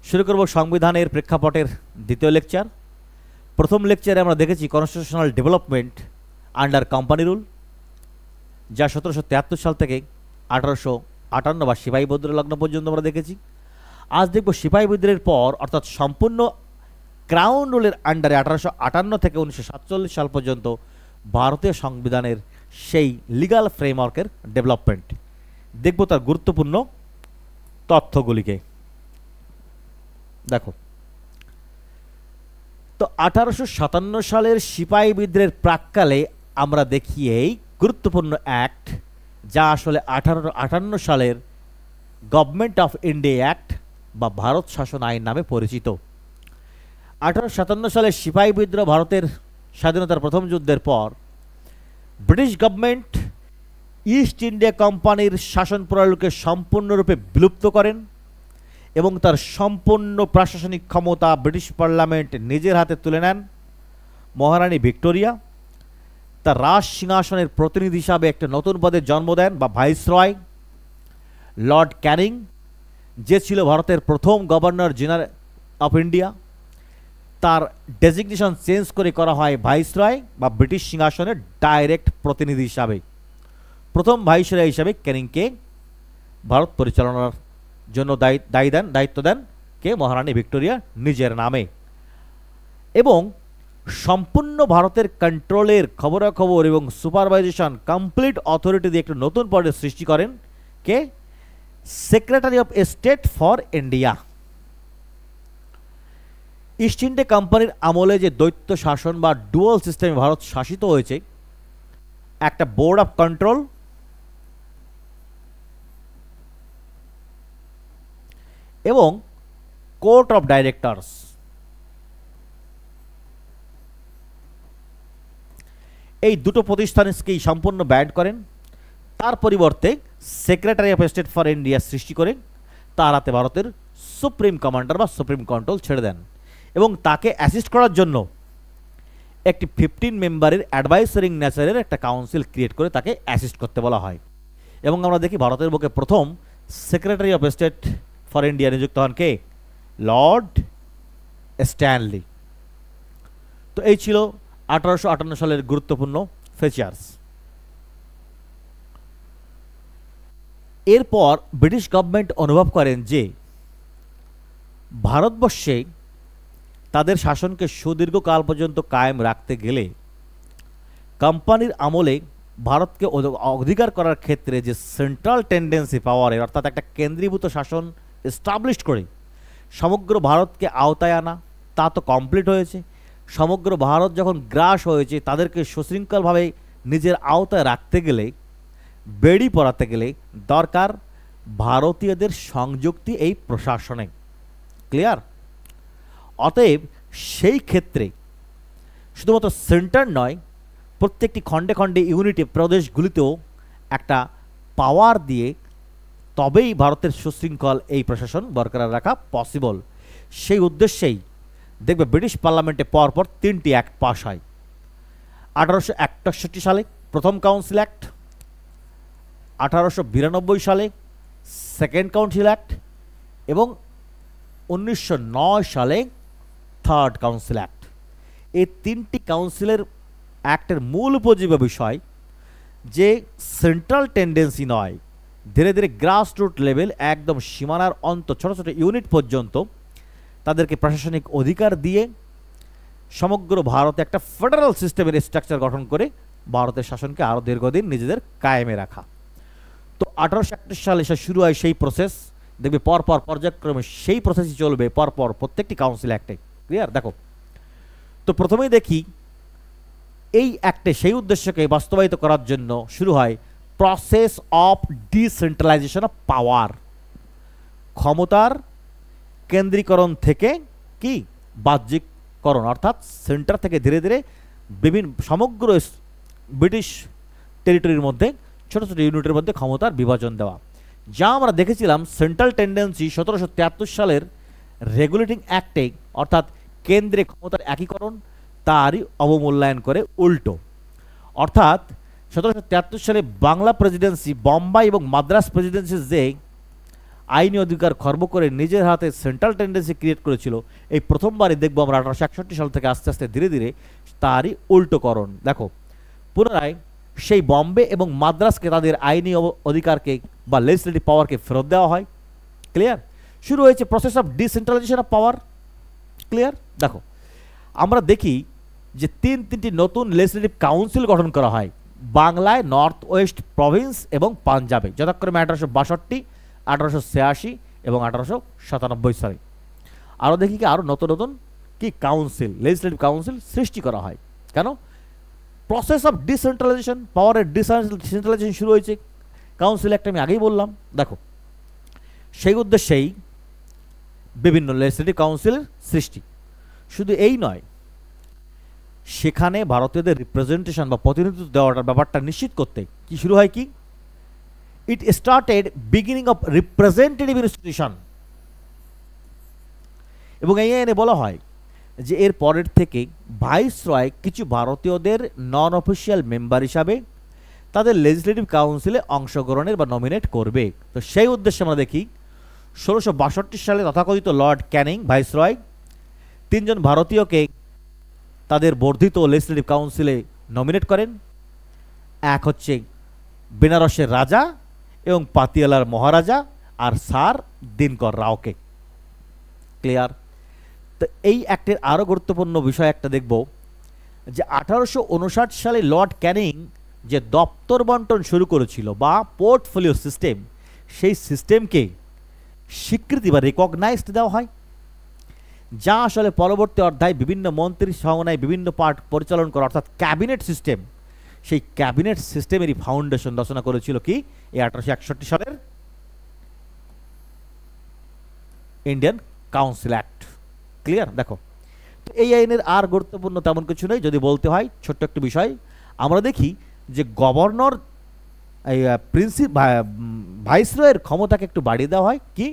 শুরু করব সংবিধানের প্রেক্ষাপটের দ্বিতীয় লেকচার। প্রথম লেকচারে আমরা দেখেছি constitutional development under company rule, যা 1773 সাল থেকে 1858 বা সিপাহী বিদ্রোহ লগ্ন পর্যন্ত আমরা দেখেছি। আজ দেখব সিপাহী বিদ্রোহের পর অর্থাৎ সম্পূর্ণ ক্রাউন রুলের আন্ডারে 1858 থেকে 1947 সাল পর্যন্ত ভারতীয় সংবিধানের সেই লিগাল ফ্রেমওয়ার্কের ডেভেলপমেন্ট। দেখব তার গুরুত্বপূর্ণ তথ্যগুলিকে। দেখো, তো 1857 সালের সিপাহী বিদ্রোহের প্রাক্কালে আমরা দেখি এই গুরুত্বপূর্ণ অ্যাক্ট, যা আসলে 1858 সালের গভর্নমেন্ট অফ ইন্ডিয়া অ্যাক্ট বা ভারত শাসন আইন নামে পরিচিত। 1857 সালের সিপাহী বিদ্রোহ ভারতের স্বাধীনতার প্রথম যুদ্ধের পর ব্রিটিশ গভর্নমেন্ট ইস্ট ইন্ডিয়া কোম্পানির শাসন প্রণালীকে সম্পূর্ণরূপে বিলুপ্ত করেন এবং তার সম্পূর্ণ প্রশাসনিক ক্ষমতা ব্রিটিশ পার্লামেন্ট নিজের হাতে তুলে নেন। মহারানী ভিক্টোরিয়া তার রাজ সিংহাসনের প্রতিনিধি হিসাবে একটা নতুন পদের জন্ম দেন বা ভাইসরয়। লর্ড ক্যানিং, যে ছিল ভারতের প্রথম গভর্নর জেনারেল অফ ইন্ডিয়া, তার ডেজিগনেশন চেঞ্জ করে করা হয় ভাইসরয় বা ব্রিটিশ সিংহাসনের ডাইরেক্ট প্রতিনিধি হিসাবে। প্রথম ভাইসরয় হিসাবে ক্যানিংকে ভারত পরিচালনার জন্য দায়িত্ব দেন কে? মহারানী ভিক্টোরিয়া নিজের নামে। এবং সম্পূর্ণ ভারতের কন্ট্রোলের খবরাখবর এবং সুপারভাইজেশন কমপ্লিট অথরিটি দিয়ে একটা নতুন পদের সৃষ্টি করেন কে? Secretary of state for India. East India কোম্পানির আমলে যে দ্বৈত শাসন বা ডুয়াল সিস্টেমে ভারত শাসিত হয়েছে, একটা বোর্ড অফ কন্ট্রোল এবং কোর্ট অফ ডাইরেক্টরস, এই দুটো প্রতিষ্ঠানকেই সম্পূর্ণ ব্যান্ড করেন। তার পরিবর্তে secretary of state for India সৃষ্টি করে তার হাতে ভারতের সুপ্রিম কমান্ডার বা সুপ্রিম কন্ট্রোল ছেড়ে দেন এবং তাকে অ্যাসিস্ট করার জন্য একটি 15 মেম্বারের অ্যাডভাইসারিং নেচারের একটা কাউন্সিল ক্রিয়েট করে তাকে অ্যাসিস্ট করতে বলা হয়। এবং আমরা দেখি ভারতের বুকে প্রথম secretary of state for India নিযুক্ত হন কে? Lord Stanley. তো এই ছিল 1858 সালের গুরুত্বপূর্ণ ফিচার্স। এরপর ব্রিটিশ গভর্নমেন্ট অনুভব করেন যে ভারতবর্ষে তাদের শাসনকে সুদীর্ঘকাল পর্যন্ত কায়েম রাখতে গেলে কোম্পানির আমলে ভারতকে অধিকার করার ক্ষেত্রে যে সেন্ট্রাল টেন্ডেন্সি পাওয়ারের অর্থাৎ একটা কেন্দ্রীভূত শাসন এস্টাবলিশ করে সমগ্র ভারতকে আওতায় আনা, তা তো কমপ্লিট হয়েছে। সমগ্র ভারত যখন গ্রাস হয়েছে, তাদেরকে সুশৃঙ্খলভাবে নিজের আওতায় রাখতে গেলে, বেড়ি পড়াতে গেলে দরকার ভারতীয়দের সংযুক্তি এই প্রশাসনে। ক্লিয়ার? অতএব সেই ক্ষেত্রে শুধুমাত্র সেন্টার নয়, প্রত্যেকটি খণ্ডে খণ্ডে ইউনিটি প্রদেশগুলিতেও একটা পাওয়ার দিয়ে তবেই ভারতের সুশৃঙ্খল এই প্রশাসন বরকরার রাখা পসিবল। সেই উদ্দেশ্যেই দেখবে ব্রিটিশ পার্লামেন্টে পরপর 3টি অ্যাক্ট পাস হয়। 1861 সালে প্রথম কাউন্সিল অ্যাক্ট, 1892 সালে সেকেন্ড কাউন্সিল অ্যাক্ট এবং 1909 সালে থার্ড কাউন্সিল অ্যাক্ট। এই 3টি কাউন্সিলের অ্যাক্টের মূল উপজীব্য বিষয় যে সেন্ট্রাল টেন্ডেন্সি নয়, ধীরে ধীরে গ্রাসরুট লেভেল একদম সীমানার ছোট ছোট ইউনিট পর্যন্ত তাদেরকে প্রশাসনিক অধিকার দিয়ে সমগ্র ভারতে একটা ফেডারেল সিস্টেমের স্ট্রাকচার গঠন করে ভারতের শাসনকে আরও দীর্ঘদিন নিজেদের কায়েমে রাখা। তো 1831 সালে শুরু হয় সেই প্রসেস। দেখবে পরপর পর্যায়ক্রমে সেই প্রসেসই চলবে পরপর প্রত্যেকটি কাউন্সিল অ্যাক্টে। ক্লিয়ার? দেখো, তো প্রথমেই দেখি এই অ্যাক্টে সেই উদ্দেশ্যকে বাস্তবায়িত করার জন্য শুরু হয় process of decentralisation of power. ক্ষমতার কেন্দ্রীকরণ থেকে কি বাহ্যিককরণ, অর্থাৎ সেন্টার থেকে ধীরে ধীরে সমগ্র ব্রিটিশ টেরিটরির মধ্যে ছোট ছোট ইউনিটের মধ্যে ক্ষমতার বিভাজন দেওয়া, যা আমরা দেখেছিলাম সেন্ট্রাল টেন্ডেন্সি 1773 সালের রেগুলেটিং অ্যাক্টে, অর্থাৎ কেন্দ্রে ক্ষমতার একীকরণ তারই অবমূল্যায়ন করে উল্টো। অর্থাৎ 1773 সালে বাংলা প্রেসিডেন্সি, বোম্বাই এবং মাদ্রাস প্রেসিডেন্সি যে আইনি অধিকার খর্ব করে নিজের হাতে সেন্ট্রাল টেন্ডেন্সি ক্রিয়েট করেছিল, এই প্রথমবারই দেখবো আমরা 1861 সাল থেকে আস্তে আস্তে ধীরে ধীরে তারই উল্টোকরণ। দেখো পুনরায় সেই বম্বে এবং মাদ্রাসকে তাদের আইনি অধিকারকে বা লেজিসলেটিভ পাওয়ারকে ফেরত দেওয়া হয়। ক্লিয়ার? শুরু হয়েছে process of decentralisation of power. Clear? দেখো আমরা দেখি যে তিনটি নতুন লেজিসলেটিভ কাউন্সিল গঠন করা হয় বাংলায়, নর্থ ওয়েস্ট প্রভিন্স এবং পাঞ্জাবে, যথাক্রমে 1862, 1886 এবং 1897 সালে। আরও দেখি কি আরও নতুন নতুন কি কাউন্সিল, লেজিসলেটিভ কাউন্সিল সৃষ্টি করা হয়। কেন? প্রসেস অফ ডিসেন্ট্রালাইজেশন, পাওয়ারের ডিসেন্ট্রালাইজেশন শুরু হয়েছে কাউন্সিল একটা, আমি আগেই বললাম। দেখো সেই উদ্দেশ্যেই বিভিন্ন লেজিসলেটিভ কাউন্সিলের সৃষ্টি। শুধু এই নয়, সেখানে ভারতীয়দের রিপ্রেজেন্টেশন বা প্রতিনিধিত্ব দেওয়ার ব্যাপারটা নিশ্চিত করতে কি শুরু হয় কি, it started beginning of representative institution. এবং এই আইনে বলা হয় যে এর পরের থেকে ভাইসরয় কিছু ভারতীয়দের নন অফিসিয়াল মেম্বার হিসাবে তাদের লেজিসলেটিভ কাউন্সিলে অংশগ্রহণের বা নমিনেট করবে। তো সেই উদ্দেশ্যে আমরা দেখি 1662 সালে তথাকথিত লর্ড ক্যানিং ভাইসরয় 3 জন ভারতীয়কে তাদের বর্ধিত লেজিসলেটিভ কাউন্সিলে নমিনেট করেন। এক হচ্ছে বেনারসের রাজা এবং পাতিয়ালার মহারাজা, আর স্যার দিনকর রাওকে। ক্লিয়ার? তো এই অ্যাক্টের আরও গুরুত্বপূর্ণ বিষয় একটা দেখব যে 1859 সালে লর্ড ক্যানিং যে দপ্তর বন্টন শুরু করেছিল বা পোর্টফোলিও সিস্টেম, সেই সিস্টেমকে স্বীকৃতি বা রেকগনাইজড দেওয়া হয়, যা আসলে পরবর্তী অধ্যায় বিভিন্ন মন্ত্রী সমন্বয়ে বিভিন্ন পার্ট পরিচালনা করা, অর্থাৎ ক্যাবিনেট সিস্টেম, সেই ক্যাবিনেট সিস্টেমেরই ফাউন্ডেশন রচনা করেছিল কি এই 1861 সালের ইন্ডিয়ান কাউন্সিল অ্যাক্ট। ক্লিয়ার? দেখো তো এই আইনের আর গুরুত্বপূর্ণ তেমন কিছু নেই, যদি বলতে হয় ছোট্ট একটি বিষয়। আমরা দেখি যে গভর্নর এই ভাইসরয়ের ক্ষমতাকে একটু বাড়িয়ে দেওয়া হয়, কি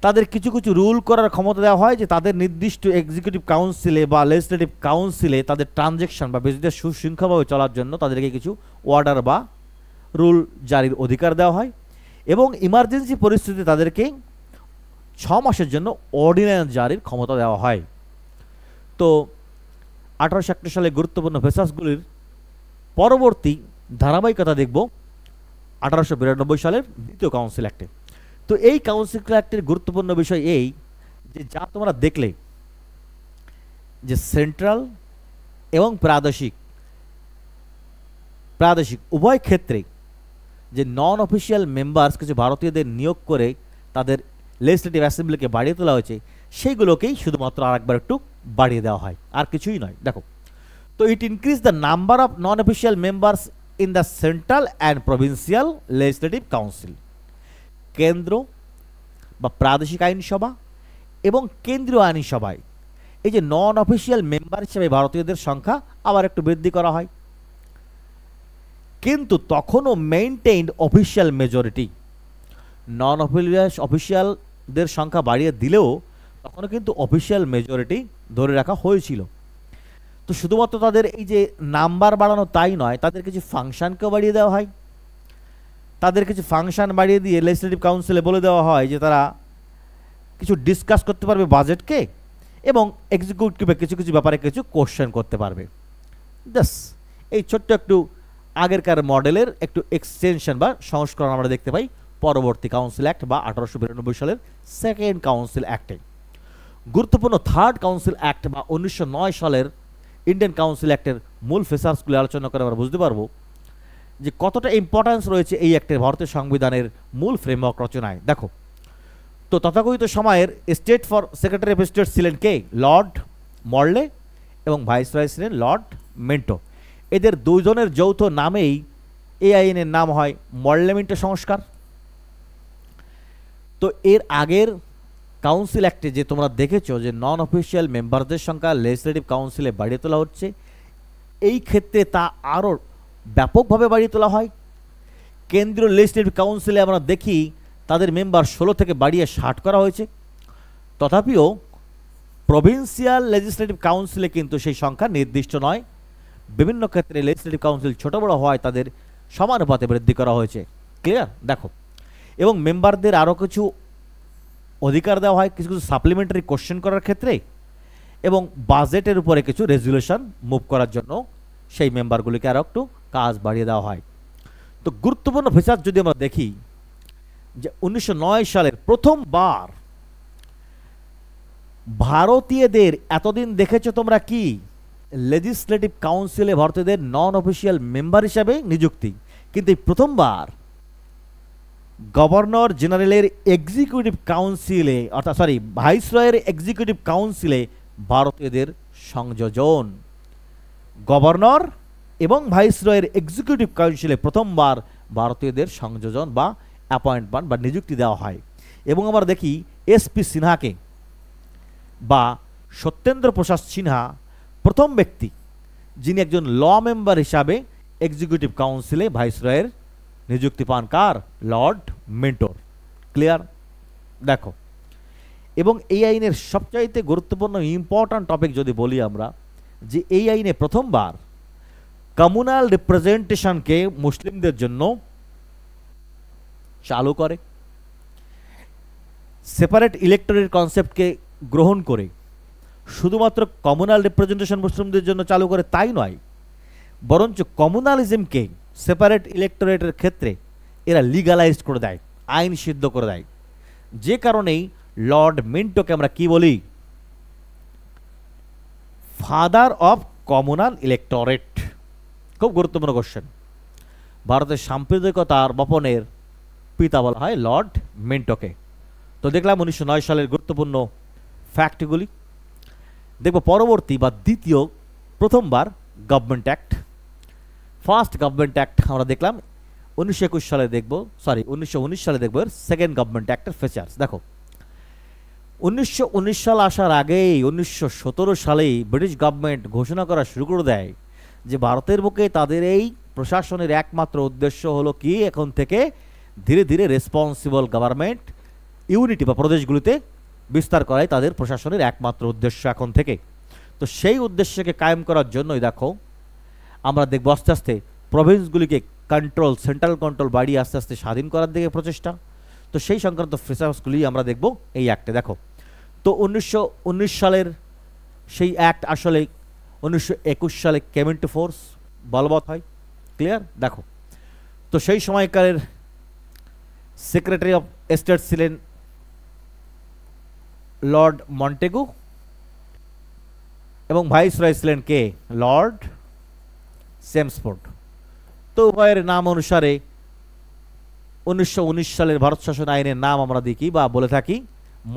তাদের কিছু কিছু রুল করার ক্ষমতা দেওয়া হয়, যে তাদের নির্দিষ্ট এক্সিকিউটিভ কাউন্সিলে বা লেজিসলেটিভ কাউন্সিলে তাদের ট্রানজ্যাকশন বা বিজনেস সুশৃঙ্খলভাবে চলার জন্য তাদেরকে কিছু অর্ডার বা রুল জারির অধিকার দেওয়া হয়, এবং ইমার্জেন্সি পরিস্থিতিতে তাদেরকে 6 মাসের জন্য অর্ডিন্যান্স জারির ক্ষমতা দেওয়া হয়। তো 1861 সালে গুরুত্বপূর্ণ ভেসাসগুলির পরবর্তী ধারাবাহিকতা দেখব 1892 সালের দ্বিতীয় কাউন্সিল অ্যাক্টে। তো এই কাউন্সিল অ্যাক্টের গুরুত্বপূর্ণ বিষয় এই যে যা তোমরা দেখলে যে সেন্ট্রাল এবং প্রাদেশিক উভয় ক্ষেত্রে যে নন অফিসিয়াল মেম্বার্স কিছু ভারতীয়দের নিয়োগ করে তাদের লেজিসলেটিভ অ্যাসেম্বলিকে বাড়িয়ে তোলা হয়েছে, সেইগুলোকেই শুধুমাত্র আরেকবার একটু বাড়িয়ে দেওয়া হয়, আর কিছুই নয়। দেখো তো it increase the number of non official members in the central and provincial legislative council. কেন্দ্র বা প্রাদেশিক আইনসভা এবং কেন্দ্রীয় আইনসভায় এই যে নন অফিসিয়াল মেম্বার হিসেবে ভারতীয়দের সংখ্যা আবার একটু বৃদ্ধি করা হয়, কিন্তু তখনও মেইনটেইনড অফিসিয়াল মেজরিটি। নন অফিসিয়ালদের সংখ্যা বাড়িয়ে দিলেও তখনও কিন্তু অফিসিয়াল মেজরিটি ধরে রাখা হয়েছিল। তো শুধুমাত্র তাদের এই যে নাম্বার বাড়ানো তাই নয়, তাদের কিছু ফাংশনকেও বাড়িয়ে দেওয়া হয়। তাদের কিছু ফাংশন বাড়িয়ে দিয়ে লেজিসলেটিভ কাউন্সিলে বলে দেওয়া হয় যে তারা কিছু ডিসকাস করতে পারবে বাজেটকে, এবং এক্সিকিউটিভে কিছু কিছু ব্যাপারে কিছু কোশ্চেন করতে পারবে। জাস এই ছোট্ট একটু আগেরকার মডেলের একটু এক্সটেনশন বা সংস্করণ আমরা দেখতে পাই পরবর্তী কাউন্সিল অ্যাক্ট বা 1892 সালের সেকেন্ড কাউন্সিল অ্যাক্টে। গুরুত্বপূর্ণ থার্ড কাউন্সিল অ্যাক্ট বা 1909 সালের ইন্ডিয়ান কাউন্সিল অ্যাক্টের মূল ফিচার্সগুলি আলোচনা করে আমরা বুঝতে পারবো যে কতটা ইম্পর্টেন্স রয়েছে এই অ্যাক্টের ভারতীয় সংবিধানের মূল ফ্রেমওয়ার্ক রচনায়। দেখো তো তথাকথিত সময়ের state for secretary of state ছিলেন কে? লর্ড মর্লে, এবং ভাইসরয় ছিলেন লর্ড মেন্টো। এদের দুজনের যৌথ নামেই এই আইনের নাম হয় মর্লে মিন্টো সংস্কার। তো এর আগের কাউন্সিল অ্যাক্টে যে তোমরা দেখেছো যে নন অফিসিয়াল মেম্বারদের সংখ্যা লেজিসলেটিভ কাউন্সিলে বাড়িয়ে তোলা হচ্ছে, এই ক্ষেত্রে তা আরও ব্যাপকভাবে বাড়িয়ে তোলা হয়। কেন্দ্রীয় লেজিসলেটিভ কাউন্সিলে আমরা দেখি তাদের মেম্বার 16 থেকে বাড়িয়ে 60 করা হয়েছে। তথাপিও প্রভিন্সিয়াল লেজিসলেটিভ কাউন্সিলে কিন্তু সেই সংখ্যা নির্দিষ্ট নয়। বিভিন্ন ক্ষেত্রে লেজিসলেটিভ কাউন্সিল ছোট বড় হওয়ায় তাদের সমানুপাতে বৃদ্ধি করা হয়েছে। ক্লিয়ার? দেখো এবং মেম্বারদের আরও কিছু অধিকার দেওয়া হয় কিছু কিছু সাপ্লিমেন্টারি কোশ্চেন করার ক্ষেত্রে, এবং বাজেটের উপরে কিছু রেজুলেশন মুভ করার জন্য সেই মেম্বারগুলিকে আরও একটু কাজ বাড়িয়ে দেওয়া হয়। তো গুরুত্বপূর্ণ ফিচার যদি আমরা দেখি যে 1909 সালের প্রথমবার ভারতীয়দের, এতদিন দেখেছো তোমরা কি লেজিসলেটিভ কাউন্সিলে ভারতীয়দের নন অফিসিয়াল মেম্বার হিসাবে নিযুক্তি, কিন্তু এই প্রথমবার গভর্নর জেনারেলের এক্সিকিউটিভ কাউন্সিলে, অর্থাৎ ভাইসরয়ের এক্সিকিউটিভ কাউন্সিলে ভারতীয়দের সংযোজন। গভর্নর এবং ভাইসরয়ের এক্সিকিউটিভ কাউন্সিলে প্রথমবার ভারতীয়দের সংযোজন বা অ্যাপয়েন্টমেন্ট বা নিযুক্তি দেওয়া হয়। এবং আমরা দেখি এসপি সিনহাকে বা সত্যেন্দ্র প্রসাদ সিনহা প্রথম ব্যক্তি যিনি একজন ল মেম্বার হিসাবে এক্সিকিউটিভ কাউন্সিলে ভাইসরয়ের নিযুক্তি পান। কার? লর্ড মিন্টোর। ক্লিয়ার? দেখো, এবং এই আইনের সবচাইতে গুরুত্বপূর্ণ ইম্পর্ট্যান্ট টপিক যদি বলি আমরা, যে এই আইনে প্রথমবার কমিউনাল রিপ্রেজেন্টেশনকে মুসলিমদের জন্য চালু করে, সেপারেট ইলেক্টরেট কনসেপ্টকে গ্রহণ করে শুধুমাত্র কমিউনাল রিপ্রেজেন্টেশন মুসলিমদের জন্য চালু করে তাই নয়, বরঞ্চ কমিউনালিজমকে সেপারেট ইলেক্টরেটের ক্ষেত্রে এরা লিগালাইজড করে দেয়, আইন সিদ্ধ করে দেয়। যে কারণেই লর্ড মিন্টোকে আমরা কি বলি? Father of communal electorate. খুব গুরুত্বপূর্ণ কোশ্চেন। ভারতের সাম্প্রদায়িকতার বপনের পিতা বলা হয় লর্ড মিন্টোকে। তো দেখলাম 1909 সালের গুরুত্বপূর্ণ ফ্যাক্টগুলি। দেখব পরবর্তী বা দ্বিতীয় প্রথমবার government act, first government act আমরা দেখলাম 1921 সালে, 1919 সালে দেখব সেকেন্ড গভর্নমেন্ট অ্যাক্টের ফিচার্স। দেখো, 1919 সাল আসার আগেই 1917 সালেই ব্রিটিশ গভর্নমেন্ট ঘোষণা করা শুরু করে দেয় যে ভারতের বুকে তাদের এই প্রশাসনের একমাত্র উদ্দেশ্য হলো কি, এখন থেকে ধীরে ধীরে রেসপন্সিবল গভর্নমেন্ট ইউনিটি বা প্রদেশগুলিতে বিস্তার করাই তাদের প্রশাসনের একমাত্র উদ্দেশ্য এখন থেকে। তো সেই উদ্দেশ্যকে কায়েম করার জন্যই দেখো আমরা দেখব আস্তে আস্তে প্রভিন্সগুলিকে কন্ট্রোল, সেন্ট্রাল কন্ট্রোল বাড়িয়ে আস্তে আস্তে স্বাধীন করার দিকে প্রচেষ্টা। তো সেই সংক্রান্ত ফিচার্সগুলি আমরা দেখব এই অ্যাক্টে। দেখো, তো 1919 সালের সেই অ্যাক্ট আসলে 1921 সালে কেম ইনটু ফোর্স, বলবৎ হয়। ক্লিয়ার? দেখো, তো সেই সময়কালের সেক্রেটারি অফ স্টেট ছিলেন লর্ড মন্টেগু এবং ভাইসরয় ছিলেন কে? Lord Chelmsford. তো উভয়ের নাম অনুসারে 1919 সালের ভারত শাসন আইনের নাম আমরা দেখি বা বলে থাকি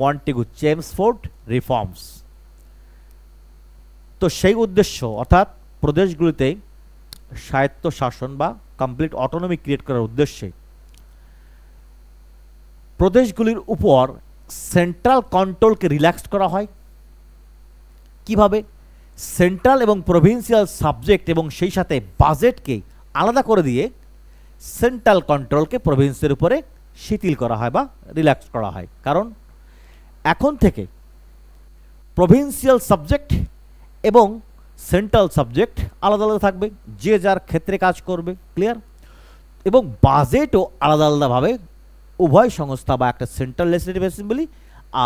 মন্টেগু চেমসফোর্ড রিফর্মস। তো সেই উদ্দেশ্য, অর্থাৎ প্রদেশগুলিতে স্বায়ত্ত শাসন বা কমপ্লিট অটোনমি ক্রিয়েট করার উদ্দেশ্যে প্রদেশগুলির উপর সেন্ট্রাল কন্ট্রোলকে রিল্যাক্স করা হয়। কিভাবে? সেন্ট্রাল এবং প্রভিন্সিয়াল সাবজেক্ট এবং সেই সাথে বাজেটকে আলাদা করে দিয়ে সেন্ট্রাল কন্ট্রোলকে প্রভিন্সের উপরে শিথিল করা হয় বা রিল্যাক্স করা হয়। কারণ এখন থেকে প্রভিন্সিয়াল সাবজেক্ট এবং সেন্ট্রাল সাবজেক্ট আলাদা আলাদা থাকবে, যে যার ক্ষেত্রে কাজ করবে। ক্লিয়ার? এবং বাজেটও আলাদা আলাদাভাবে উভয় সংস্থা বা একটা সেন্ট্রাল লেজিসলেটিভ অ্যাসেম্বলি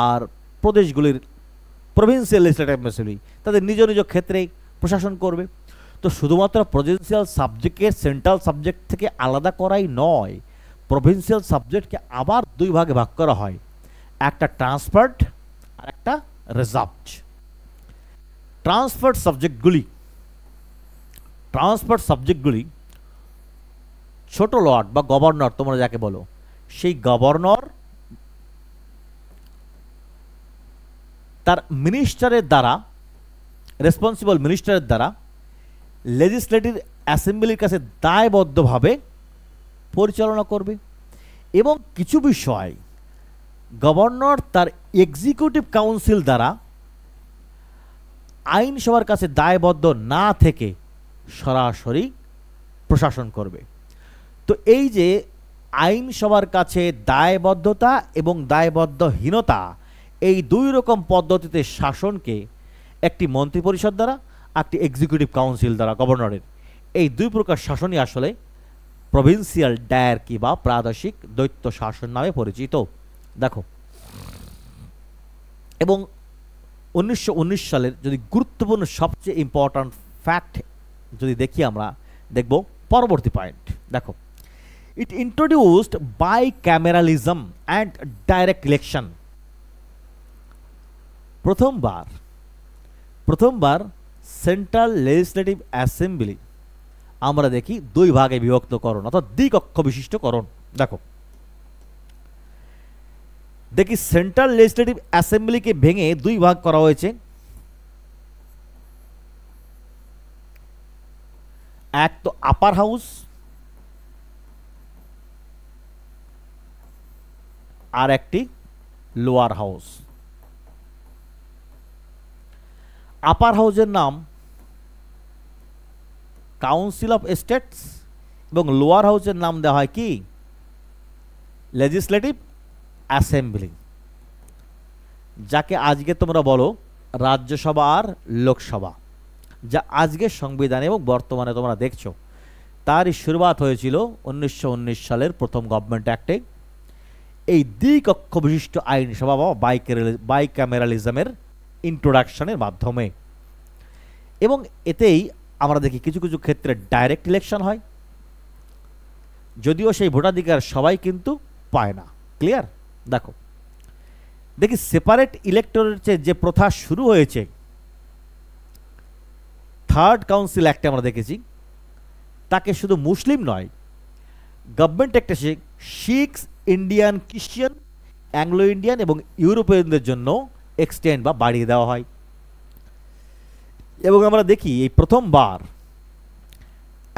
আর প্রদেশগুলির প্রভিন্সিয়াল লেজিসলেটিভ অ্যাসেম্বলি তাদের নিজ নিজ ক্ষেত্রে প্রশাসন করবে। তো শুধুমাত্র প্রভিন্সিয়াল সাবজেক্টকে সেন্ট্রাল সাবজেক্ট থেকে আলাদা করাই নয়, প্রভিন্সিয়াল সাবজেক্টকে আবার দুই ভাগে ভাগ করা হয়, একটা ট্রান্সফার্ড আর একটা রিজার্ভড। ট্রান্সফার্ড সাবজেক্টগুলি ছোট লর্ড বা গভর্নর তোমরা যাকে বলো, সেই গভর্নর তার মিনিস্টারের দ্বারা, রেসপন্সিবল মিনিস্টারের দ্বারা লেজিসলেটিভ অ্যাসেম্বলির কাছে দায়বদ্ধভাবে পরিচালনা করবে। এবং কিছু বিষয় গভর্নর তার এক্সিকিউটিভ কাউন্সিল দ্বারা আইনসভার কাছে দায়বদ্ধ না থেকে সরাসরি প্রশাসন করবে। তো এই যে আইনসভার কাছে দায়বদ্ধতা এবং দায়বদ্ধহীনতা, এই দুই রকম পদ্ধতিতে শাসনকে একটি মন্ত্রিপরিষদ দ্বারা, একটি এক্সিকিউটিভ কাউন্সিল দ্বারা, গভর্নরের এই দুই প্রকার শাসনই আসলে প্রভিন্সিয়াল ডায়ার্কি বা প্রাদেশিক দ্বৈত শাসন নামে পরিচিত। দেখো, এবং 1919 সালের যদি গুরুত্বপূর্ণ সবচেয়ে ইম্পর্ট্যান্ট ফ্যাক্ট যদি দেখি, আমরা দেখব পরবর্তী পয়েন্ট। দেখো, ইট ইন্ট্রোডিউসড বাইক্যামেরালিজম অ্যান্ড ডাইরেক্ট ইলেকশন। প্রথমবার সেন্ট্রাল লেজিসলেটিভ অ্যাসেম্বলি আমরা দেখি দুই ভাগে বিভক্তকরণ অর্থাৎ দ্বিকক্ষ বিশিষ্টকরণ। দেখি সেন্ট্রাল লেজিসলেটিভ অ্যাসেম্বলিকে ভেঙে দুই ভাগ করা হয়েছে। এক তো আপার হাউস আর একটি লোয়ার হাউস। আপার হাউসের নাম কাউন্সিল অফ স্টেটস এবং লোয়ার হাউসের নাম দেওয়া হয় কি লেজিসলেটিভ অ্যাসেম্বলি, যাকে আজকে তোমরা বলো রাজ্যসভা আর লোকসভা, যা আজকের সংবিধানে এবং বর্তমানে তোমরা দেখছো। তারই শুরুয়াত হয়েছিল 1919 সালের প্রথম গভর্নমেন্ট অ্যাক্টে এই দ্বিকক্ষ বিশিষ্ট আইনসভা বা বাইক্যামেরালিজমের ইন্ট্রোডাকশনের মাধ্যমে। এবং এতেই আমরা দেখি কিছু কিছু ক্ষেত্রে ডাইরেক্ট ইলেকশন হয়, যদিও সেই ভোটাধিকার সবাই কিন্তু পায় না। ক্লিয়ার? দেখি সেপারেট ইলেক্টরের যে প্রথা শুরু হয়েছে থার্ড কাউন্সিল অ্যাক্টে আমরা দেখেছি, তাকে শুধু মুসলিম নয়, গভর্নমেন্ট অ্যাক্টে শিখ, ইন্ডিয়ান, খ্রিস্টান, অ্যাংলো ইন্ডিয়ান এবং ইউরোপিয়ানদের জন্য এক্সটেন্ড বা বাড়িয়ে দেওয়া হয়। এবং আমরা দেখি এই প্রথমবার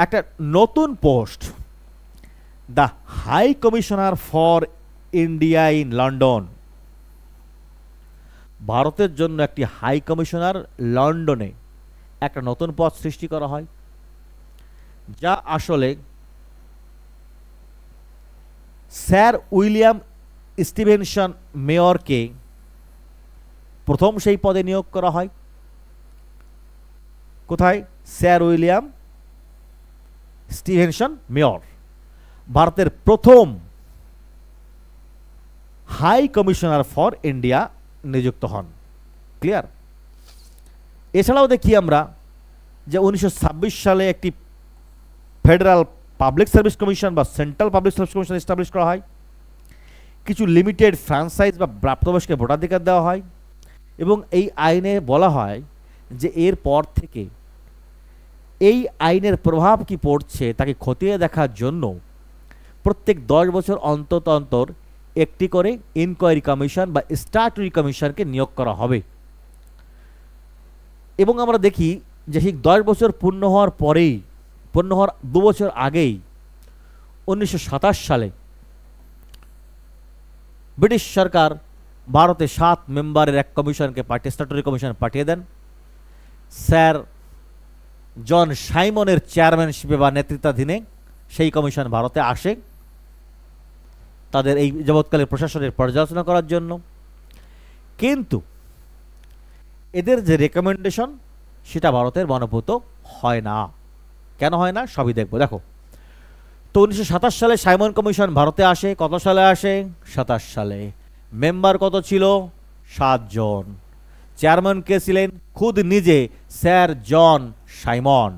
একটা নতুন post, the high commissioner for India in London, ভারতের জন্য একটি হাই কমিশনার লন্ডনে একটা নতুন পদ সৃষ্টি করা হয়, যা আসলে স্যার উইলিয়াম স্টিভেনসন মেয়রকে প্রথম সেই পদে নিয়োগ করা হয়। কোথায়? স্যার উইলিয়াম স্টিভেনসন মেয়র ভারতের প্রথম হাই কমিশনার ফর ইন্ডিয়া নিযুক্ত হন। ক্লিয়ার? এছাড়াও দেখি আমরা যে 1926 সালে একটি ফেডারাল পাবলিক সার্ভিস কমিশন বা central public service commission establish করা হয়। কিছু লিমিটেড ফ্র্যাঞ্চাইজ বা প্রাপ্তবয়স্ককে ভোটাধিকার দেওয়া হয়। এবং এই আইনে বলা হয় যে এর পর থেকে এই আইনের প্রভাব কি পড়ছে তাকে খতিয়ে দেখার জন্য প্রত্যেক 10 বছর অন্তর অন্তর একটি করে ইনকোয়ারি কমিশন বা স্ট্যাটুটরি কমিশনকে নিয়োগ করা হবে। এবং আমরা দেখি যে ঠিক 10 বছর পূর্ণ হওয়ার 2 বছর আগেই 1927 সালে ব্রিটিশ সরকার ভারতে 7 মেম্বারের এক কমিশনকে স্ট্যাটুটরি কমিশন পাঠিয়ে দেন। স্যার জন সাইমনের চেয়ারম্যানশিপে বা নেতৃত্বাধীনে সেই কমিশন ভারতে আসে তাদের এই যাবৎকালের প্রশাসনের পর্যালোচনা করার জন্য। কিন্তু এদের যে রেকমেন্ডেশন সেটা ভারতের মনোভূত হয় না। কেন হয় না সবই দেখব। দেখো, তো 1927 সালে সাইমন কমিশন ভারতে আসে। কত সালে আসে? 27 সালে। মেম্বার কত ছিল? 7 জন। চেয়ারম্যান কে ছিলেন? খুদ নিজে স্যার জন সাইমন।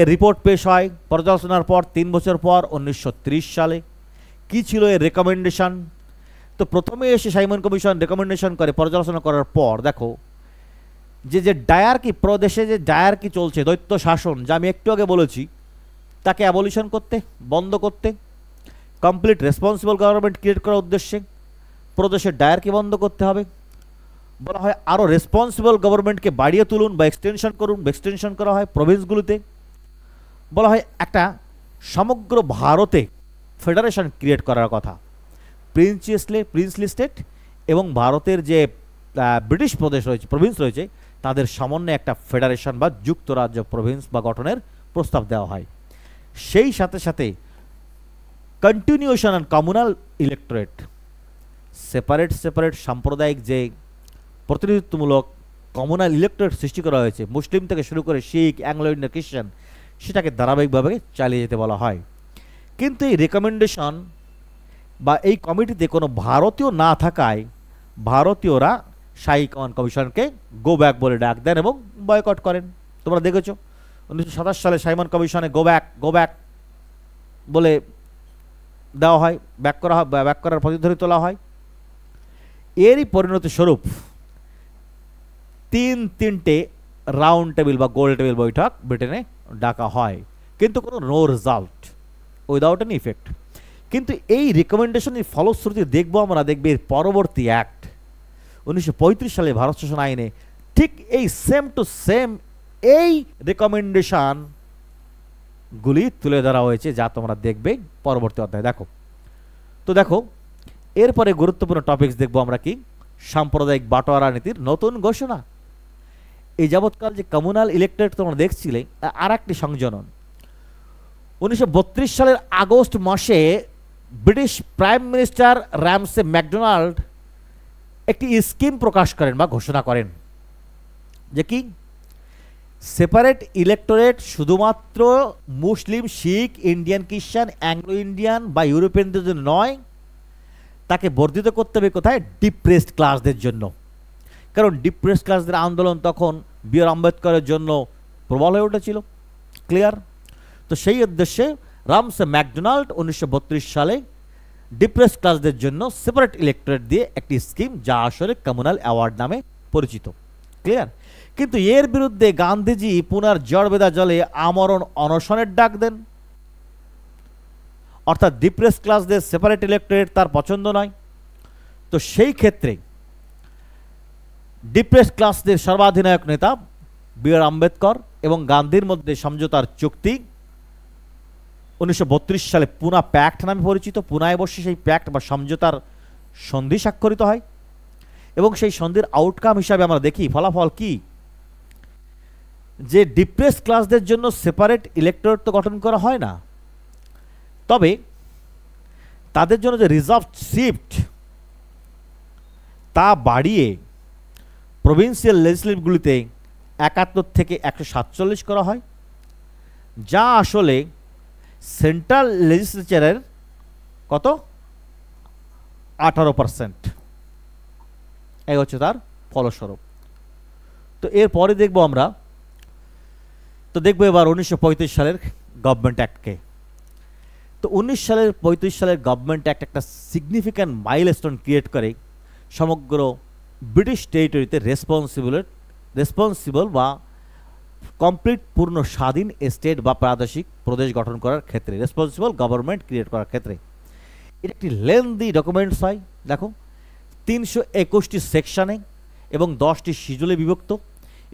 এর রিপোর্ট পেশ হয় পর্যালোচনার পর 3 বছর পর 1930 সালে। কি ছিল এর রেকমেন্ডেশন? তো প্রথমে এসে সাইমন কমিশন রেকমেন্ডেশন করে পর্যালোচনা করার পর দেখো যে ডায়ার্কি, প্রদেশে যে ডায়ার্কি চলছে, দৈত্য শাসন, যা আমি একটু আগে বলেছি, তাকে অ্যাবলিশন করতে, বন্ধ করতে, কমপ্লিট রেসপন্সিবল গভর্নমেন্ট ক্রিয়েট করার উদ্দেশ্যে প্রদেশের ডায়ার্কি বন্ধ করতে হবে। বলা হয় আরও রেসপন্সিবল গভর্নমেন্টকে বাড়িয়ে তুলুন বা এক্সটেনশন করুন। এক্সটেনশন করা হয় প্রভিন্সগুলিতে। বলা হয় একটা সমগ্র ভারতে ফেডারেশন ক্রিয়েট করার কথা। প্রিন্সলি স্টেট এবং ভারতের যে ব্রিটিশ প্রদেশ রয়েছে, প্রভিন্স রয়েছে, তাদের সমন্বয়ে একটা ফেডারেশন বা যুক্তরাজ্য প্রভিন্স বা গঠনের প্রস্তাব দেওয়া হয়। সেই সাথে সাথে কন্টিনিউশন অ্যান্ড কমিউনাল ইলেক্টোরেট, সেপারেট সাম্প্রদায়িক যে প্রতিনিধিত্বমূলক কমিউনাল ইলেক্টোরেট সৃষ্টি করা হয়েছে, মুসলিম থেকে শুরু করে শিখ, অ্যাংলো ইন্ডিয়ান, খ্রিস্টান, সেটাকে ধারাবাহিকভাবে চালিয়ে যেতে বলা হয়। কিন্তু এই রেকমেন্ডেশন বা এই কমিটিতে কোনো ভারতীয় না থাকায় ভারতীয়রা সাইমন কমিশনকে গো ব্যাক বলে ডাক দেন এবং বয়কট করেন। তোমরা দেখেছো 1927 সালে সাইমন কমিশনে গো ব্যাক বলে দেওয়া হয়, ব্যাক করার প্রতিধ্বনি তোলা হয়। এরই পরিণতি স্বরূপ তিনটে রাউন্ড টেবিল বা গোল টেবিল বৈঠক ব্রিটেনে ডাকা হয়, কিন্তু কোনো no result, without any effect. কিন্তু এই রিকমেন্ডেশনের ফলশ্রুতি দেখবো আমরা, দেখবে এর পরবর্তী অ্যাক্ট 1935 সালে ভারত শাসন আইনে ঠিক এই সেম টু সেম এই রিকমেন্ডেশনগুলি তুলে ধরা হয়েছে, যা তোমরা দেখবে পরবর্তী অধ্যায়ে। দেখো এরপরে গুরুত্বপূর্ণ টপিকস দেখবো আমরা কি, সাম্প্রদায়িক বাটোয়ারা নীতির নতুন ঘোষণা। এই যাবৎকাল যে কমিউনাল ইলেক্টেড তোমরা দেখছিলে, আর একটি সংযোজন 1932 সালের আগস্ট মাসে ব্রিটিশ প্রাইম মিনিস্টার রামসে ম্যাকডোনাল্ড একটি স্কিম প্রকাশ করেন বা ঘোষণা করেন, যে কি সেপারেট ইলেক্টোরেট শুধুমাত্র মুসলিম, শিখ, ইন্ডিয়ান, খ্রিস্টান, অ্যাংলো ইন্ডিয়ান বা ইউরোপিয়ানদের জন্য নয়, তাকে বর্ধিত করতে হবে কোথায়, ডিপ্রেসড ক্লাসদের জন্য। কারণ ডিপ্রেসড ক্লাসদের আন্দোলন তখন বি.আর. আম্বেদকরের জন্য প্রবল হয়ে উঠেছিল। ক্লিয়ার? তো সেই উদ্দেশ্যে রামসে ম্যাকডোনাল্ড 1932 সালে ডিপ্রেসড ক্লাসদের জন্য সেপারেট ইলেক্টোরেট দিয়ে একটি স্কিম, যা আসলে কমিউনাল অ্যাওয়ার্ড নামে পরিচিত। ক্লিয়ার? কিন্তু এর বিরুদ্ধে গান্ধীজি পুনার জড়বেদা জলে আমরণ অনশনের ডাক দেন। অর্থাৎ ডিপ্রেসড ক্লাসদের সেপারেট ইলেক্টোরেট তার পছন্দ নয়। তো সেই ক্ষেত্রে ডিপ্রেসড ক্লাসদের সর্বাধিনায়ক নেতা বি.আর. আম্বেদকর এবং গান্ধীর মধ্যে সমঝোতার চুক্তি 1932 সালে পুনা প্যাক্ট নামে পরিচিত। পুনায় বসে সেই প্যাক্ট বা সমঝোতার সন্ধি স্বাক্ষরিত হয় এবং সেই সন্ধির আউটকাম হিসাবে আমরা দেখি ফলাফল কি, যে ডিপ্রেসড ক্লাসদের জন্য সেপারেট ইলেক্টোরেট তো গঠন করা হয় না, তবে তাদের জন্য যে রিজার্ভ সিট তা বাড়িয়ে প্রভিন্সিয়াল লেজিসলেটিভগুলিতে 71 থেকে 147 করা হয়, যা আসলে সেন্ট্রাল লেজিসলেচারের কত 18%। এই হচ্ছে তার ফলস্বরূপ। তো এরপরে দেখবো আমরা, তো দেখবো এবার 1935 সালের গভর্নমেন্ট অ্যাক্টকে। তো 1935 সালের গভর্নমেন্ট অ্যাক্ট একটা সিগনিফিক্যান্ট মাইলস্টোন ক্রিয়েট করে সমগ্র ব্রিটিশ টেরিটরিতে রেসপন্সিবল বা কমপ্লিট পূর্ণ স্বাধীন স্টেট বা প্রাদেশিক প্রদেশ গঠন করার ক্ষেত্রে, রেসপন্সিবল গভর্নমেন্ট ক্রিয়েট করার ক্ষেত্রে এটা একটি লেন্দি ডকুমেন্টস হয়। দেখো 321টি সেকশনে এবং 10টি শিডিউলে বিভক্ত,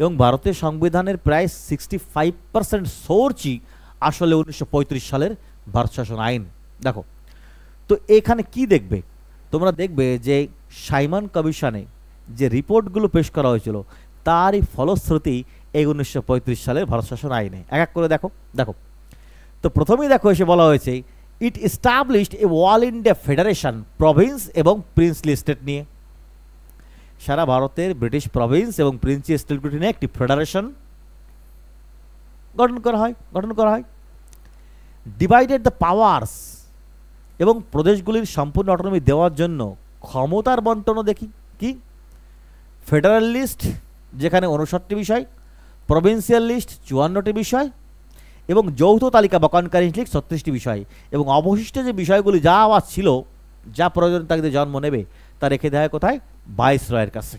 এবং ভারতের সংবিধানের প্রায় 65% সোর্সই আসলে 1935 সালের ভারত শাসন আইন। দেখো তো এখানে কি দেখবে, তোমরা দেখবে যে সাইমন কমিশনে যে রিপোর্টগুলো পেশ করা হয়েছিল তারই ফলশ্রুতি এই 1935 সালের ভারত শাসন আইনে। এক এক করে দেখো। তো প্রথমেই দেখো এসে বলা হয়েছে ইট এস্টাবলিশড এ অল ইন্ডিয়া ফেডারেশন প্রভিন্স এবং প্রিন্সলি স্টেট নিয়ে। সারা ভারতের ব্রিটিশ প্রভিন্স এবং প্রিন্সলি স্টেটগুলি নিয়ে একটি ফেডারেশন গঠন করা হয়। ডিভাইডেড দ্য পাওয়ার্স, এবং প্রদেশগুলির সম্পূর্ণ অটোনমি দেওয়ার জন্য ক্ষমতার বন্টনও দেখি কি, ফেডারেল লিস্ট যেখানে 59টি বিষয়, প্রভিন্সিয়াল লিস্ট 54টি বিষয় এবং যৌথ তালিকা বা কনকারেন্ট লিস্ট 36টি বিষয়, এবং অবশিষ্ট যে বিষয়গুলি যা আওয়াজ ছিল, যা প্রয়োজন তাকে জন্ম নেবে, তা রেখে দেওয়া হয় কোথায়, ভাইসরয়ের কাছে।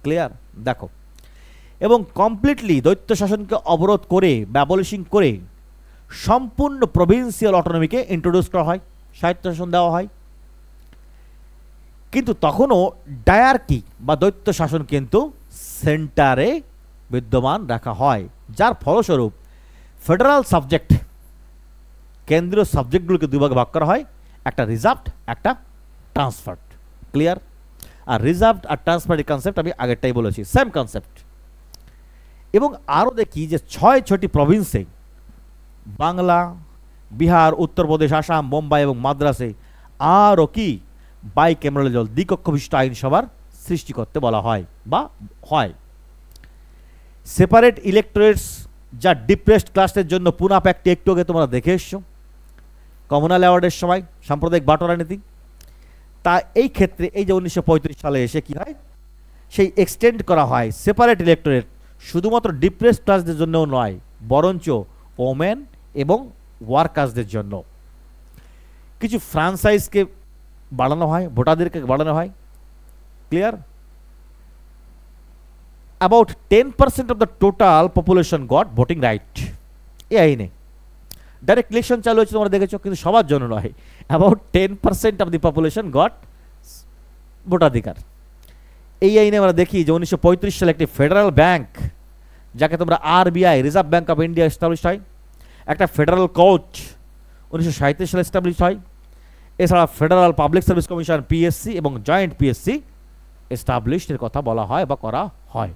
ক্লিয়ার? দেখো, এবং কমপ্লিটলি দৈত্য শাসনকে অবরোধ করে বা অ্যাবলিশিং করে সম্পূর্ণ প্রভিন্সিয়াল অটোনমিকে ইন্ট্রোডিউস করা হয়, স্বায়ত্তশাসন দেওয়া হয়। কিন্তু তখনও ডায়ার্কি বা দৈত্য শাসন কিন্তু সেন্টারে বিদ্যমান রাখা হয়, যার ফলস্বরূপ ফেডারাল সাবজেক্ট, কেন্দ্রীয় সাবজেক্টগুলোকে দুই ভাগে ভাগ করা হয়, একটা রিজার্ভড, একটা ট্রান্সফার্ড। ক্লিয়ার? আর রিজার্ভড আর ট্রান্সফার্ড কনসেপ্ট আমি আগেরটাই বলেছি, সেম কনসেপ্ট। এবং আরও দেখি যে 6টি প্রভিন্সে, বাংলা, বিহার, উত্তরপ্রদেশ, আসাম, বোম্বাই এবং মাদ্রাসে আরও কি বাইক্যামেরাল দ্বিকক্ষ বিশিষ্ট আইনসভার সৃষ্টি করতে বলা হয় বা হয়। সেপারেট ইলেক্টোরেটস যা ডিপ্রেসড ক্লাসের জন্য পুনা প্যাক্টে একটু আগে তোমরা দেখে এসছো, কমনাল অ্যাওয়ার্ডের সময় সাম্প্রদায়িক বাটোয়ারা নীতি। তা এই ক্ষেত্রে এই যে 1935 সালে এসে কি হয়, সেই এক্সটেন্ড করা হয় সেপারেট ইলেক্টোরেট শুধুমাত্র ডিপ্রেস ক্লাসদের জন্যও নয়, বরঞ্চ ওমেন এবং ওয়ার্কার্সদের জন্য। কিছু ফ্রাঞ্চাইজকে বাড়ানো হয়, ভোটারদেরকে বাড়ানো হয়। Clear? About 10% of the total population goat voting right. এই আইনে ডাইরেক্ট ইলেকশন চালু হয়েছে, তোমরা দেখেছো, কিন্তু সবার জন্য নয়। About 10% of the population goat ভোটাধিকার। এই আইনে আমরা দেখি যে 1935 সালে একটি ফেডারেল ব্যাংক, যাকে তোমরা RBI, reserve bank of India, establish হয়। একটা ফেডারেল কোর্ট 1937 সালে এস্টাবলিশ হয়। এছাড়া federal public service commission PSC এবং জয়েন্ট পিএসসি এস্টাবলিশের কথা বলা হয় বা করা হয়।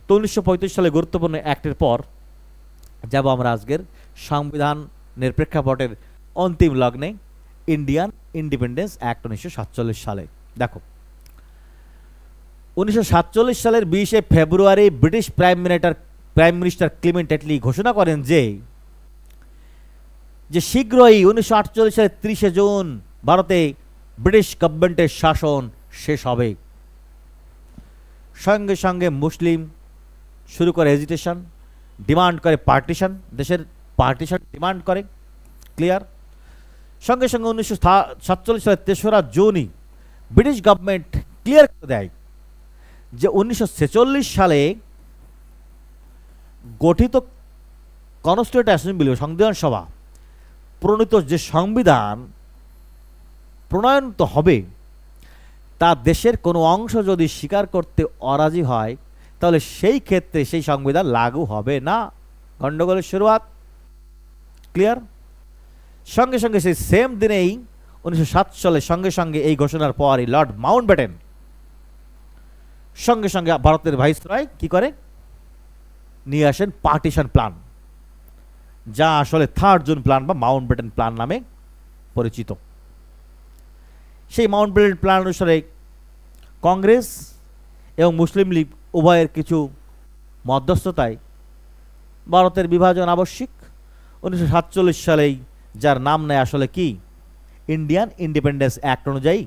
তো 1935 সালে গুরুত্বপূর্ণ অ্যাক্টের পর যাব আমরা আজকের সংবিধানের প্রেক্ষাপটের অন্তিম লগ্নে, ইন্ডিয়ান ইন্ডিপেন্ডেন্স অ্যাক্ট 1947 সালে। দেখো, 1947 সালের 20 February British prime minister Clement Attlee ঘোষণা করেন যে শীঘ্রই 1948 সালের 30 জুন ভারতে ব্রিটিশ গভর্নমেন্টের শাসন শেষ হবে। সঙ্গে সঙ্গে মুসলিম শুরু করে এজিটেশন, ডিমান্ড করে পার্টিশন, দেশের পার্টিশন ডিমান্ড করে। ক্লিয়ার? সঙ্গে সঙ্গে 1947 সালের 3রা জুনই ব্রিটিশ গভর্নমেন্ট ক্লিয়ার করে দেয় যে 1946 সালে গঠিত কনস্টিটিউয়েন্ট অ্যাসেম্বলি, সংবিধান সভা প্রণীত যে সংবিধান প্রণয়ন হবে, তা দেশের কোনো অংশ যদি স্বীকার করতে অরাজি হয়, তাহলে সেই ক্ষেত্রে সেই সংবিধান লাগু হবে না। গণ্ডগোলের শুরুয়াত। ক্লিয়ার? সঙ্গে সঙ্গে সেই সেম দিনেই 1907 সালে সঙ্গে সঙ্গে এই ঘোষণার পরই লর্ড মাউন্টব্যাটেন সঙ্গে সঙ্গে ভারতের ভাইসরয় কি করে, নিয়ে আসেন পার্টিশন প্ল্যান, যা আসলে 3 জুন প্ল্যান বা মাউন্টব্যাটেন প্ল্যান নামে পরিচিত। সেই মাউন্টব্যাটেন প্ল্যান অনুসারে কংগ্রেস এবং মুসলিম লীগ উভয়ের কিছু মধ্যস্থতায় ভারতের বিভাজন আবশ্যিক। 1947 সালেই যার নাম নেয় আসলে কি, ইন্ডিয়ান ইন্ডিপেন্ডেন্স অ্যাক্ট অনুযায়ী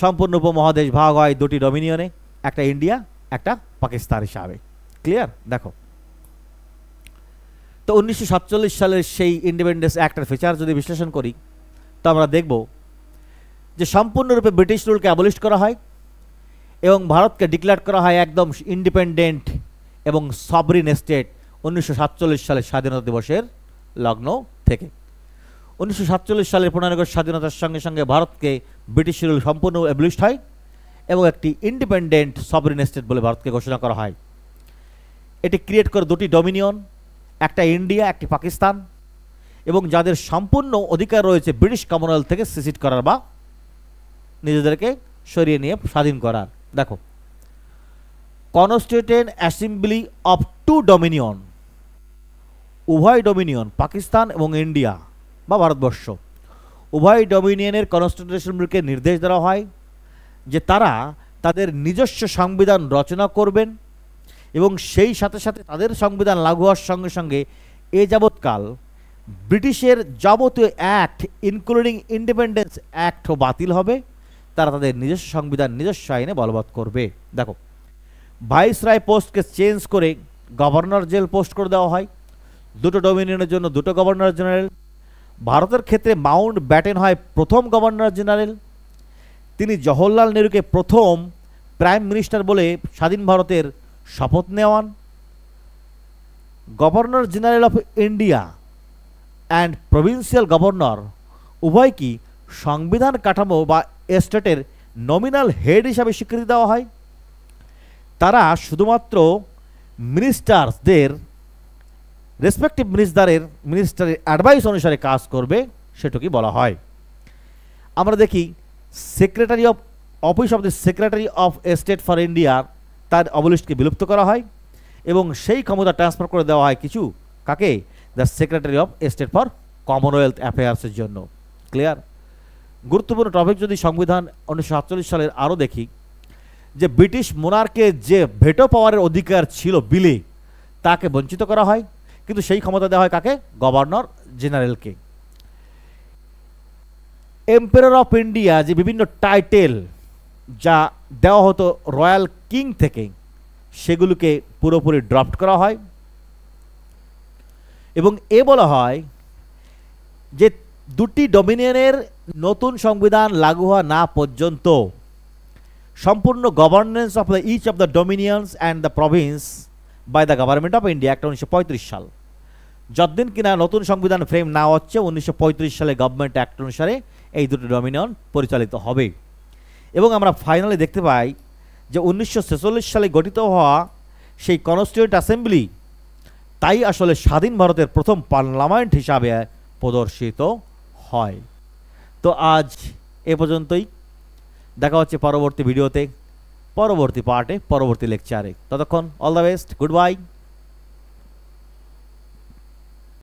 সম্পূর্ণ উপমহাদেশ ভাগ হয় 2টি ডমিনিয়নে, একটা ইন্ডিয়া, একটা পাকিস্তান হিসাবে। ক্লিয়ার? দেখো, তো 1947 সালের সেই ইন্ডিপেন্ডেন্স অ্যাক্টের ফিচার যদি বিশ্লেষণ করি, তো আমরা দেখব যে সম্পূর্ণরূপে ব্রিটিশ রুলকে অ্যাবলিশ করা হয় এবং ভারতকে ডিক্লেয়ার করা হয় একদম ইন্ডিপেন্ডেন্ট এবং সবরিন স্টেট 1947 সালের স্বাধীনতা দিবসের লগ্ন থেকে। 1947 সালের 15 আগস্ট স্বাধীনতার সঙ্গে সঙ্গে ভারতকে ব্রিটিশ রুল সম্পূর্ণ অ্যাবলিশড হয় এবং একটি ইন্ডিপেন্ডেন্ট সবরিন স্টেট বলে ভারতকে ঘোষণা করা হয়। এটি ক্রিয়েট করে 2টি ডমিনিয়ন, একটা ইন্ডিয়া, একটি পাকিস্তান, এবং যাদের সম্পূর্ণ অধিকার রয়েছে ব্রিটিশ কমনওয়েলথ থেকে সিসিড করার বা নিজেদেরকে সরিয়ে নিয়ে স্বাধীন করার। দেখো, কনস্টিটিউয়েন্ট অ্যাসেম্বলি অফ 2 ডমিনিয়ন, উভয় ডমিনিয়ন পাকিস্তান এবং ইন্ডিয়া বা ভারতবর্ষ, উভয় ডমিনিয়নের কনস্টিটিউয়েন্ট অ্যাসেম্বলিকে নির্দেশ দেওয়া হয় যে তারা তাদের নিজস্ব সংবিধান রচনা করবেন এবং সেই সাথে সাথে তাদের সংবিধান লাগু হওয়ার সঙ্গে সঙ্গে এ যাবৎকাল ব্রিটিশের যাবতীয় অ্যাক্ট ইনক্লুডিং ইন্ডিপেন্ডেন্স অ্যাক্টও বাতিল হবে। তারা তাদের নিজস্ব সংবিধান নিজস্ব আইনে বলবৎ করবে। দেখো, ভাইসরয় পোস্টকে চেঞ্জ করে গভর্নর জেনারেল পোস্ট করে দেওয়া হয়। 2টো ডমিনিয়নের জন্য 2টো গভর্নর জেনারেল। ভারতের ক্ষেত্রে মাউন্ট ব্যাটেন হয় প্রথম গভর্নর জেনারেল। তিনি জওহরলাল নেহরুকে প্রথম প্রাইম মিনিস্টার বলে স্বাধীন ভারতের শপথ নেওয়ান। Governor general of India and provincial governor উভয় কি সংবিধান কাঠামো বা স্টেটের নমিনাল হেড হিসাবে স্বীকৃতি দেওয়া হয়। তারা শুধুমাত্র মিনিস্টারদের রেসপেক্টিভ মিনিস্টারের অ্যাডভাইস অনুসারে কাজ করবে, সেটুকুই বলা হয়। আমরা দেখি secretary of office of the secretary of state for India, তার অবলিস্টকে বিলুপ্ত করা হয় এবং সেই ক্ষমতা ট্রান্সফার করে দেওয়া হয় কিছু কাকে, the secretary of state for Commonwealth অ্যাফেয়ার্সের জন্য। ক্লিয়ার? গুরুত্বপূর্ণ টপিক যদি সংবিধান 1947 সালের আরও দেখি, যে ব্রিটিশ মোনার্কের যে ভেটো পাওয়ারের অধিকার ছিল বিলে, তাকে বঞ্চিত করা হয়। কিন্তু সেই ক্ষমতা দেওয়া হয় কাকে? গভর্নর জেনারেলকে। এম্পায়ার অফ ইন্ডিয়া যে বিভিন্ন টাইটেল যা দেওয়া হতো রয়্যাল কিং থেকে, সেগুলোকে পুরোপুরি ড্রপড করা হয় এবং বলা হয় যে দুটি ডমিনিয়নের নতুন সংবিধান লাগু হওয়া না পর্যন্ত সম্পূর্ণ governance of the each of the dominions and the province by the government of India একটা 1935 সাল, যতদিন কিনা নতুন সংবিধান ফ্রেম না হচ্ছে 1935 সালে গভর্নমেন্ট অ্যাক্ট অনুসারে এই দুটি ডমিনিয়ন পরিচালিত হবে। এবং আমরা ফাইনালি দেখতে পাই যে 1946 সালে গঠিত হওয়া সেই কনস্টিটিউয়েন্ট অ্যাসেম্বলি তাই আসলে স্বাধীন ভারতের প্রথম পার্লামেন্ট হিসাবে প্রদর্শিত হয়। তো আজ এ পর্যন্তই, দেখা হচ্ছে পরবর্তী ভিডিওতে, পরবর্তী পার্টে, পরবর্তী লেকচারে। ততক্ষণ all the best, good bye.